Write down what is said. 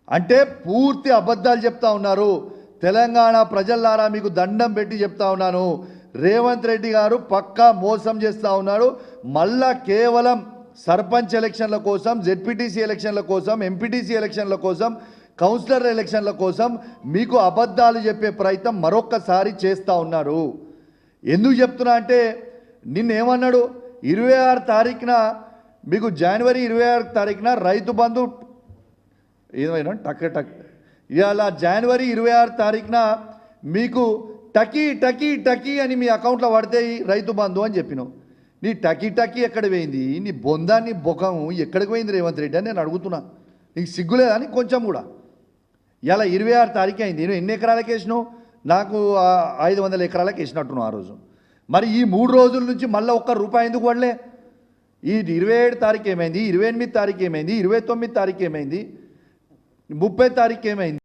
అంటే పూర్తి అబద్ధాలు చెప్తా ఉన్నారు. తెలంగాణ ప్రజలారా మీకు దండం పెట్టి చెప్తా ఉన్నాను, రేవంత్ రెడ్డి గారు పక్కా మోసం చేస్తూ ఉన్నాడు. మళ్ళా కేవలం సర్పంచ్ ఎలక్షన్ల కోసం, జెడ్పీటీసీ ఎలక్షన్ల కోసం, ఎంపీటీసీ ఎలక్షన్ల కోసం, కౌన్సిలర్ ఎలక్షన్ల కోసం మీకు అబద్ధాలు చెప్పే ప్రయత్నం మరొక్కసారి చేస్తూ ఉన్నారు. ఎందుకు చెప్తున్నా అంటే నిన్నేమన్నాడు, 26 తారీఖున మీకు జనవరి 26 తారీఖున రైతు బంధు ఏమైనా టక్ ఇవాళ జనవరి 26 తారీఖున మీకు టకీ టకీ టకీ అని మీ అకౌంట్లో పడతాయి రైతు బంధు అని చెప్పినావు. నీ టకీ టకీ ఎక్కడ పోయింది, నీ బొందాన్ని బొకం ఎక్కడికి పోయింది రేవంత్ రెడ్డి అని నేను అడుగుతున్నా. నీకు సిగ్గులేదా అని కొంచెం కూడా? ఇలా 26 తారీఖు అయింది, నేను ఎన్ని ఎకరాలకు వేసినావు? నాకు 500 ఎకరాలకు వేసినట్టున్నావు ఆ రోజు. మరి ఈ 3 రోజుల నుంచి మళ్ళీ ₹1 ఎందుకు పడలే? ఈ 27 తారీఖు ఏమైంది, 28 తారీఖు ఏమైంది, 29 తారీఖు ఏమైంది, 30 తారీఖు ఏమైంది?